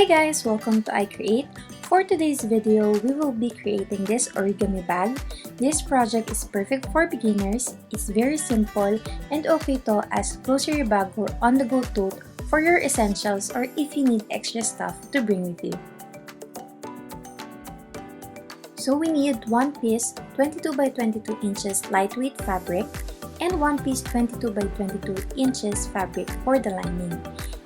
Hey guys! Welcome to iCreate. For today's video, we will be creating this origami bag. This project is perfect for beginners, it's very simple, and okay to as closer your bag or on-the-go tote for your essentials or if you need extra stuff to bring with you. So we need one piece 22 by 22 inches lightweight fabric and one piece 22 by 22 inches fabric for the lining,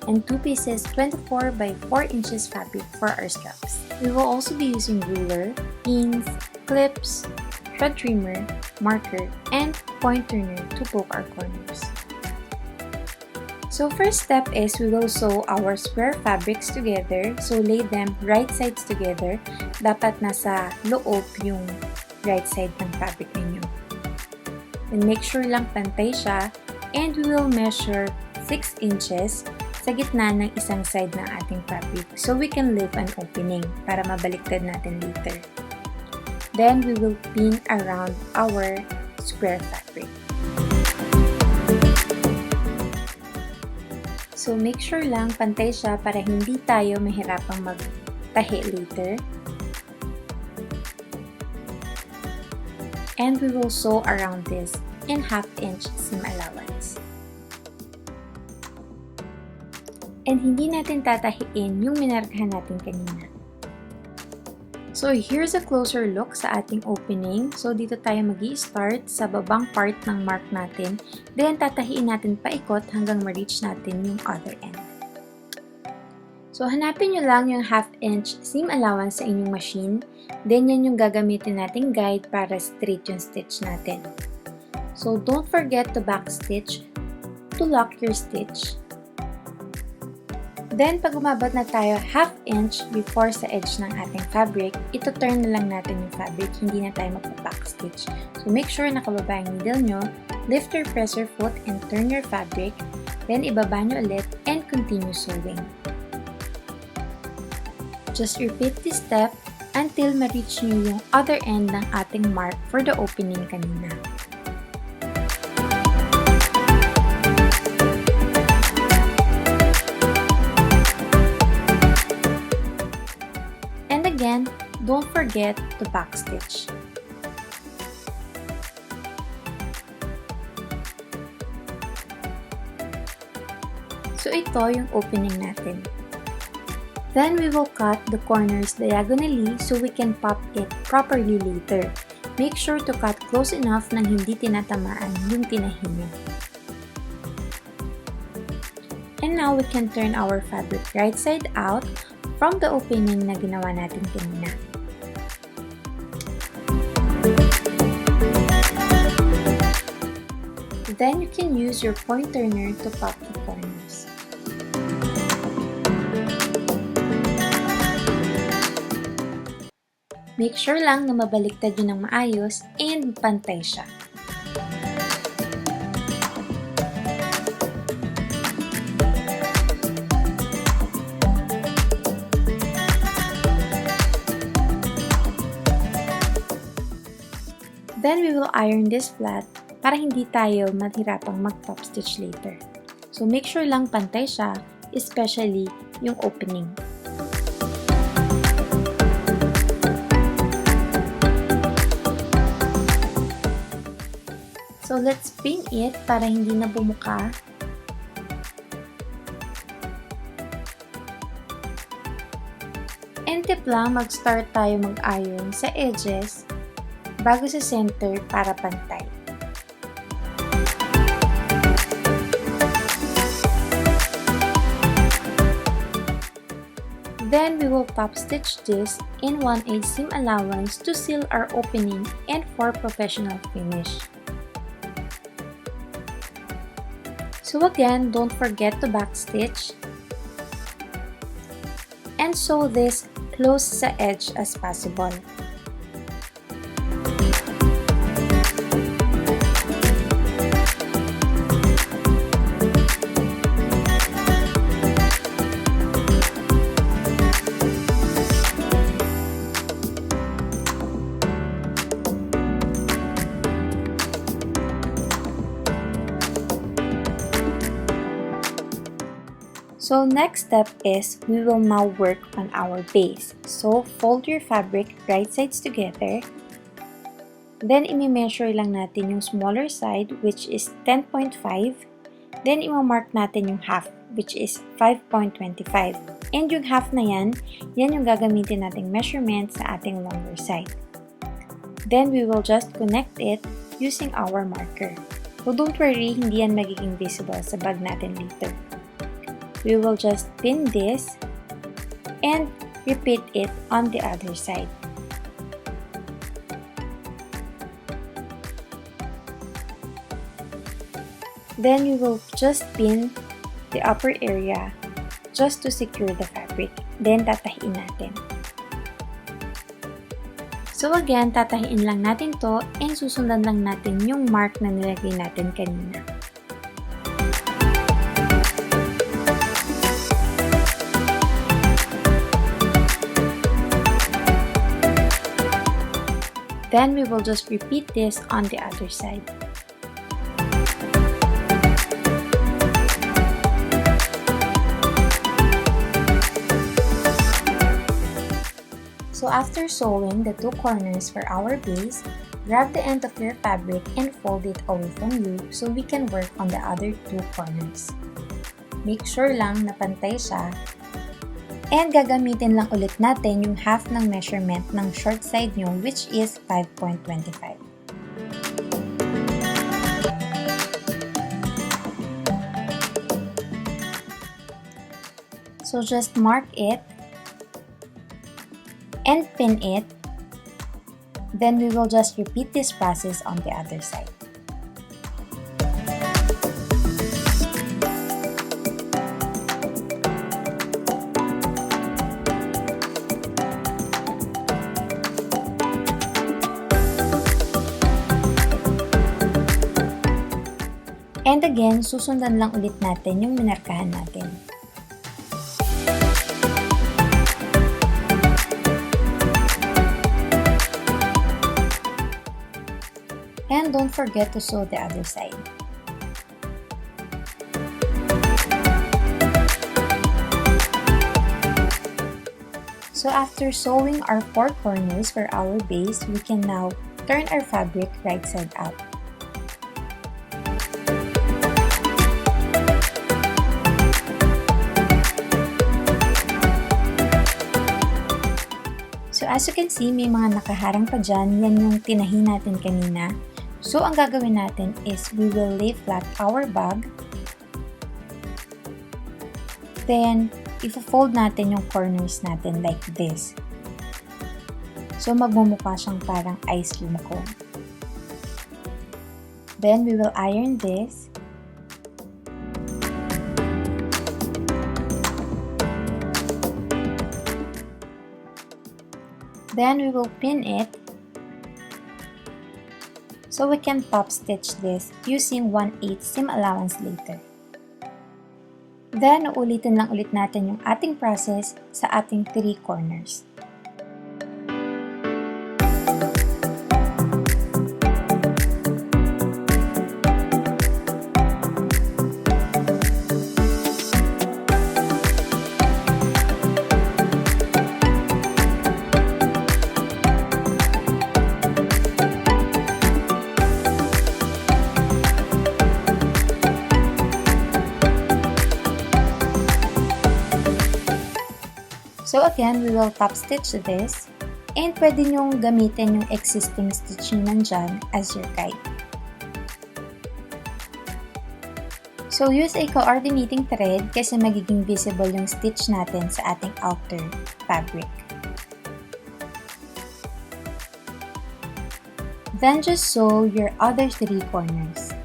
and two pieces 24 by 4 inches fabric for our straps. We will also be using ruler, pins, clips, thread trimmer, marker, and point turner to poke our corners. So first step is we will sew our square fabrics together. So lay them right sides together. Dapat nasa loob yung right side ng fabric ninyo. Then make sure lang pantay siya, and we will measure 6 inches sa gitna ng isang side ng ating fabric so we can leave an opening para mabaliktad natin later. Then we will pin around our square fabric. So make sure lang pantay siya para hindi tayo mahirapang magtahi later. And we will sew around this in 1/2 inch seam allowance. And hindi natin tatahiin yung minarkahan natin kanina. So here's a closer look sa ating opening. So dito tayo mag-i-start sa babang part ng mark natin. Then tatahiin natin paikot hanggang ma-reach natin yung other end. So hanapin nyo lang yung 1/2 inch seam allowance sa inyong machine. Then yan yung gagamitin nating guide para straight yung stitch natin. So don't forget to backstitch to lock your stitch. Then, pag umabot na tayo 1/2 inch before sa edge ng ating fabric, ito-turn na lang natin yung fabric, hindi na tayo magpa-backstitch. So, make sure nakababa yung needle nyo, lift your presser foot and turn your fabric, then ibaba nyo ulit and continue sewing. Just repeat this step until ma-reach nyo yung other end ng ating mark for the opening kanina. Again, don't forget to backstitch. So ito yung opening natin. Then we will cut the corners diagonally so we can pop it properly later. Make sure to cut close enough nang hindi tinatamaan yung tinahin nyo. And now we can turn our fabric right side out from the opening na ginawa natin kanina. Then you can use your point turner to pop the corners. Make sure lang na mabaliktad yun ng maayos and pantay siya. Then we will iron this flat para hindi tayo mahirapang mag-top stitch later. So make sure lang pantay siya, especially yung opening. So let's pin it para hindi na bumuka. And tip lang, mag-start tayo mag-iron sa edges bago sa center para pantay. Then we will top stitch this in 1/8 seam allowance to seal our opening and for professional finish. So again, don't forget to backstitch and sew this close sa edge as possible. So next step is we will now work on our base. So fold your fabric right sides together. Then i-measure lang natin yung smaller side which is 10.5. Then i-mark natin yung half which is 5.25. And yung half na yan yung gagamitin nating measurement sa ating longer side. Then we will just connect it using our marker. So don't worry, hindi yan magiging visible sa bag natin later. We will just pin this and repeat it on the other side. Then we will just pin the upper area just to secure the fabric. Then tatahiin natin. So again, tatahiin lang natin to and susundan lang natin yung mark na nilagay natin kanina. Then we will just repeat this on the other side. So after sewing the two corners for our base, grab the end of your fabric and fold it away from you so we can work on the other two corners. Make sure lang na pantay siya. And gagamitin lang ulit natin yung half ng measurement ng short side nyo which is 5.25. So just mark it and pin it. Then we will just repeat this process on the other side. And again, susundan lang ulit natin yung minarkahan natin. And don't forget to sew the other side. So after sewing our four corners for our base, we can now turn our fabric right side out. So as you can see, may mga nakaharang pa dyan. Yan yung tinahi natin kanina. So ang gagawin natin is we will lay flat our bag. Then, i-fold natin yung corners natin like this. So magmumukha siyang parang ice cream cone. Then we will iron this. Then we will pin it so we can top stitch this using 1/8 seam allowance later. Then uulitin lang ulit natin yung ating process sa ating 3 corners. So again, we will top stitch this and pwede nyong gamitin yung existing stitching nandyan as your guide. So use a coordinating thread kasi magiging visible yung stitch natin sa ating outer fabric. Then just sew your other 3 corners.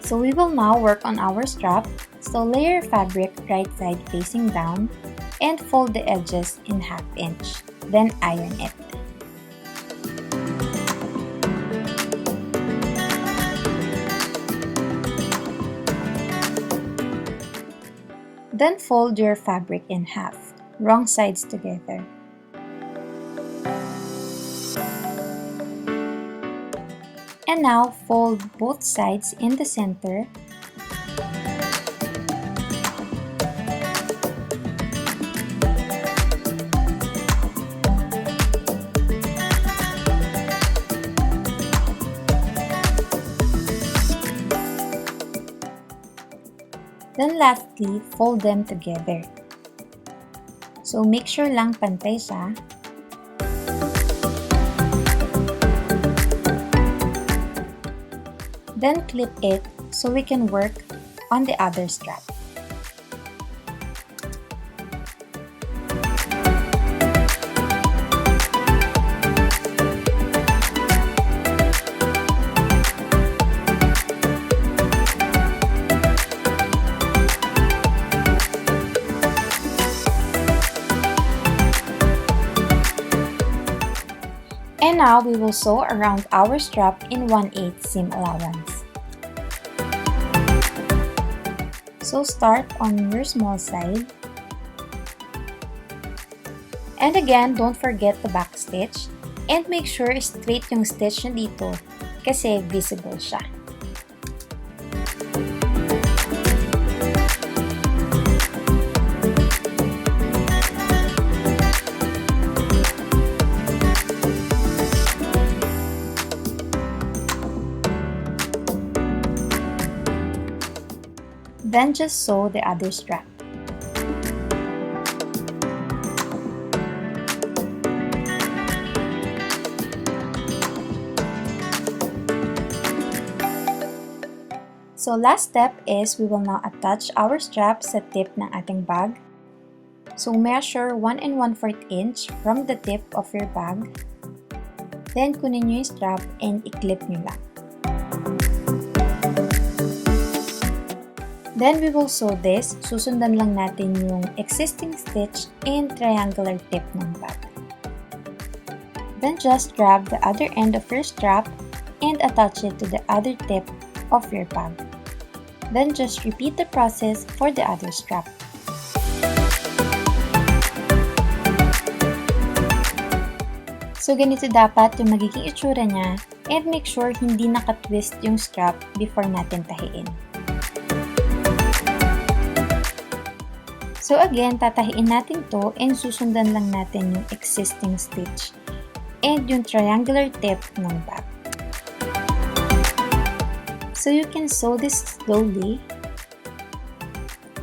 So we will now work on our strap. So layer fabric right side facing down and fold the edges in 1/2 inch. Then iron it. Then fold your fabric in half, wrong sides together. And now fold both sides in the center. Then lastly, fold them together. So make sure lang pantay siya. Then clip it so we can work on the other strap. And now we will sew around our strap in 1/8 seam allowance. So start on your small side. And again, don't forget the back stitch. And make sure straight yung stitch nyo dito kasi visible siya. Then just sew the other strap. So last step is we will now attach our strap sa tip ng ating bag. So measure 1 1/4 inch from the tip of your bag. Then kunin nyo yung strap and i-clip nyo lang. Then we will sew this. Susundan lang natin yung existing stitch and triangular tip ng bag. Then just grab the other end of your strap and attach it to the other tip of your bag. Then just repeat the process for the other strap. So ganito dapat yung magiging itsura niya, and make sure hindi nakatwist yung strap before natin tahiin. So again, tatahiin natin to and susundan lang natin yung existing stitch and yung triangular tip ng bag. So you can sew this slowly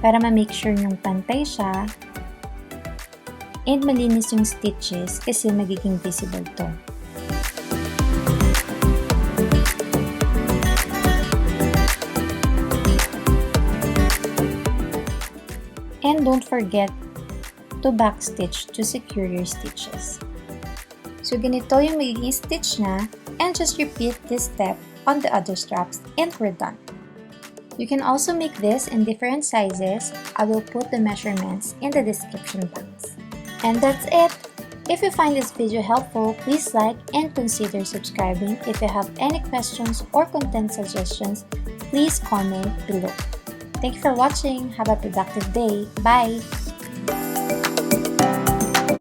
para ma-make sure yung pantay siya and malinis yung stitches kasi magiging visible to. And don't forget to backstitch to secure your stitches. So ganito yung magiging stitch na, and just repeat this step on the other straps and we're done. You can also make this in different sizes. I will put the measurements in the description box. And that's it! If you find this video helpful, please like and consider subscribing. If you have any questions or content suggestions, please comment below. Thank you for watching. Have a productive day. Bye!